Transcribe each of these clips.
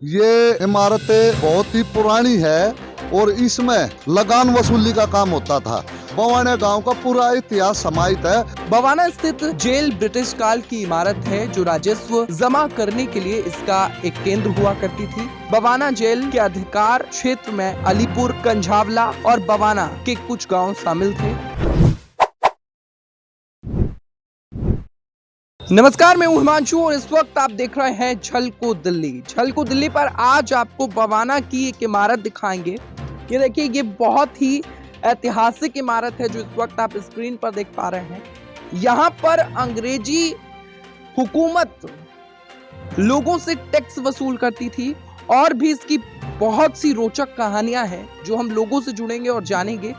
ये इमारतें बहुत ही पुरानी है और इसमें लगान वसूली का काम होता था। बवाना गांव का पूरा इतिहास समाहित है। बवाना स्थित जेल ब्रिटिश काल की इमारत है जो राजस्व जमा करने के लिए इसका एक केंद्र हुआ करती थी। बवाना जेल के अधिकार क्षेत्र में अलीपुर, कंझावला और बवाना के कुछ गांव शामिल थे। नमस्कार, मैं हूं हिमांशु और इस वक्त आप देख रहे हैं झलको दिल्ली। झलको दिल्ली पर आज आपको बवाना की एक इमारत दिखाएंगे। ये देखिए, ये बहुत ही ऐतिहासिक इमारत है जो इस वक्त आप स्क्रीन पर देख पा रहे हैं। यहाँ पर अंग्रेजी हुकूमत लोगों से टैक्स वसूल करती थी और भी इसकी बहुत सी रोचक कहानियां हैं जो हम लोगों से जुड़ेंगे और जानेंगे।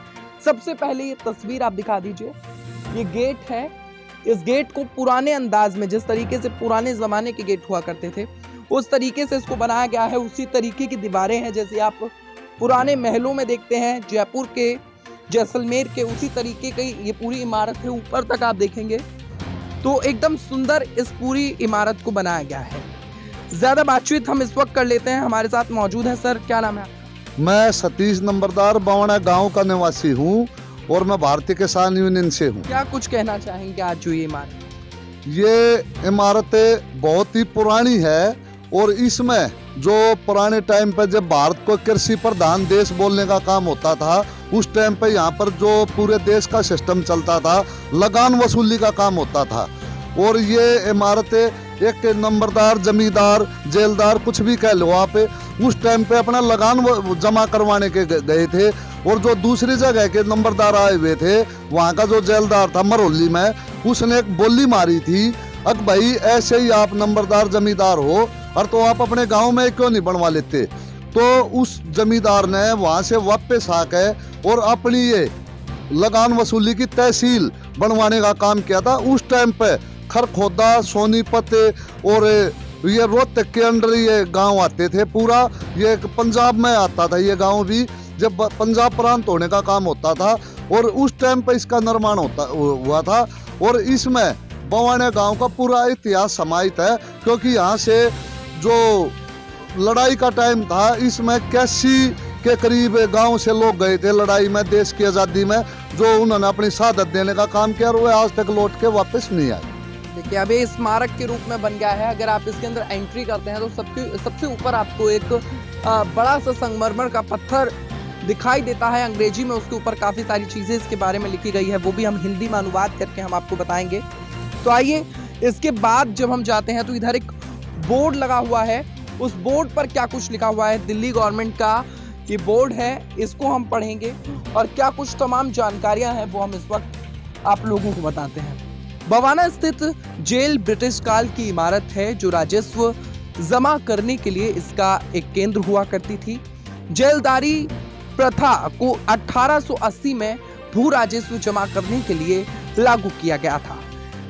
सबसे पहले ये तस्वीर आप दिखा दीजिए। ये गेट है। इस गेट को पुराने अंदाज में, जिस तरीके से पुराने जमाने के गेट हुआ करते थे उस तरीके से इसको बनाया गया है। उसी तरीके की दीवारें हैं जैसे आप पुराने महलों में देखते हैं, जयपुर के, जैसलमेर के, उसी तरीके की ये पूरी इमारत है। ऊपर तक आप देखेंगे तो एकदम सुंदर इस पूरी इमारत को बनाया गया है। ज्यादा बातचीत हम इस वक्त कर लेते हैं। हमारे साथ मौजूद है सर, क्या नाम है आपका? मैं सतीश नंबरदार बवाना गांव का निवासी हूँ और मैं भारतीय किसान यूनियन से हूँ। क्या कुछ कहना चाहेंगे आज जो ये इमारत? ये इमारतें बहुत ही पुरानी है और इसमें जो पुराने टाइम पे जब भारत को कृषि प्रधान देश बोलने का काम होता था, उस टाइम पे यहाँ पर जो पूरे देश का सिस्टम चलता था, लगान वसूली का काम होता था। और ये इमारतें एक नंबरदार, जमींदार, जेलदार, कुछ भी कह लो आप, उस टाइम पे अपना लगान जमा करवाने के गए थे। और जो दूसरी जगह के नंबरदार आए हुए थे, वहाँ का जो जेलदार था मरौली में, उसने एक बोली मारी थी, अग भाई ऐसे ही आप नंबरदार जमींदार हो और तो आप अपने गांव में क्यों नहीं बनवा लेते। तो उस जमींदार ने वहाँ से वापस आके और अपनी ये लगान वसूली की तहसील बनवाने का काम किया था। उस टाइम पे खरखोदा, सोनीपत और ये रोहतक के अंडर ये गांव आते थे। पूरा ये पंजाब में आता था ये गांव भी, जब पंजाब प्रांत होने का काम होता था। और उस टाइम पे इसका निर्माण हुआ था। और इसमें बवाना गांव का पूरा इतिहास समाहित है, क्योंकि यहाँ से जो लड़ाई का टाइम था, इसमें 81 के करीब गांव से लोग गए थे लड़ाई में, देश की आज़ादी में, जो उन्होंने अपनी शहादत देने का काम किया और वे आज तक लौट के वापस नहीं आए। देखिए, अब ये स्मारक के रूप में बन गया है। अगर आप इसके अंदर एंट्री करते हैं तो सबसे ऊपर आपको एक बड़ा सा संगमरमर का पत्थर दिखाई देता है अंग्रेजी में। उसके ऊपर काफ़ी सारी चीज़ें इसके बारे में लिखी गई है, वो भी हम हिंदी में अनुवाद करके हम आपको बताएंगे। तो आइए, इसके बाद जब हम जाते हैं तो इधर एक बोर्ड लगा हुआ है। उस बोर्ड पर क्या कुछ लिखा हुआ है, दिल्ली गवर्नमेंट का ये बोर्ड है, इसको हम पढ़ेंगे और क्या कुछ तमाम जानकारियां हैं वो हम इस वक्त आप लोगों को बताते हैं। बवाना स्थित जेल ब्रिटिश काल की इमारत है जो राजस्व जमा करने के लिए इसका एक केंद्र हुआ करती थी। जेलदारी प्रथा को 1880 में भू राजस्व जमा करने के लिए लागू किया गया था।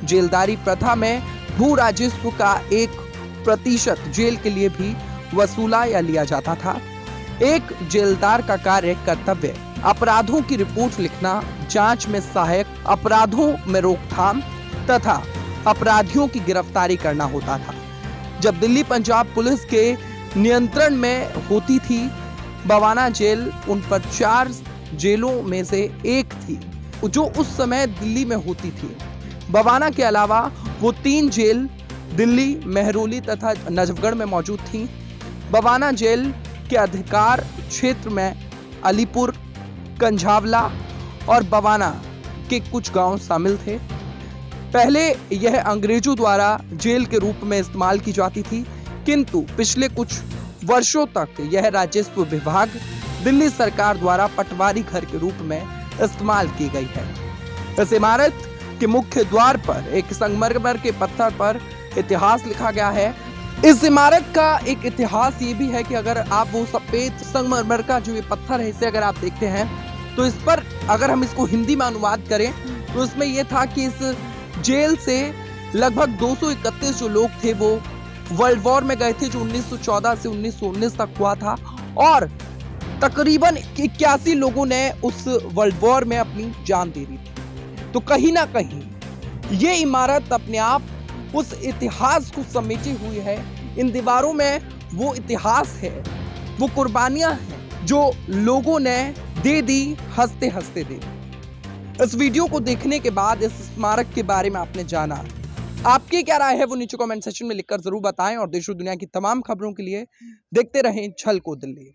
जेलदारी प्रथा में भू राजस्व का 1% जेल के लिए भी वसूला या लिया जाता था। एक जेलदार का कार्य कर्तव्य अपराधों की रिपोर्ट लिखना, जांच में सहायक, अपराधों में रोकथाम तथा अपराधियों की गिरफ्तारी करना होता था। जब दिल्ली पंजाब पुलिस के नियंत्रण में होती थी, बवाना जेल उन पर 4 जेलों में से एक थी जो उस समय दिल्ली में होती थी। बवाना के अलावा वो 3 जेल दिल्ली, मेहरौली तथा नजफगढ़ में मौजूद थी। बवाना जेल के अधिकार क्षेत्र में अलीपुर, कंझावला और बवाना के कुछ गांव शामिल थे। पहले यह अंग्रेजों द्वारा जेल के रूप में इस्तेमाल की जाती थी, किंतु पिछले कुछ वर्षों तक यह राजस्व विभाग, दिल्ली सरकार द्वारा पटवारी घर के रूप में इस्तेमाल की गई है। इस इमारत के मुख्य द्वार पर एक संगमरमर के पत्थर पर इतिहास लिखा गया है। इस इमारत का एक इतिहास ये भी है कि अगर आप वो सफेद संगमरमर का जो ये पत्थर है, इसे अगर आप देखते हैं तो इस पर अगर हम इसको हिंदी में अनुवाद करें तो इसमें यह था कि इस जेल से लगभग 231 जो लोग थे वो वर्ल्ड वॉर में गए थे, जो 1914 से 1919 तक हुआ था, और तकरीबन 81 लोगों ने उस वर्ल्ड वॉर में अपनी जान दे दी थी। तो कहीं ना कहीं ये इमारत अपने आप उस इतिहास को समेटे हुई है। इन दीवारों में वो इतिहास है, वो कुर्बानियां हैं जो लोगों ने दे दी, हंसते हंसते दे दी। इस वीडियो को देखने के बाद इस स्मारक के बारे में आपने जाना, आपकी क्या राय है वो नीचे कमेंट सेक्शन में लिखकर जरूर बताएं और देश और दुनिया की तमाम खबरों के लिए देखते रहें छल को दिल्ली।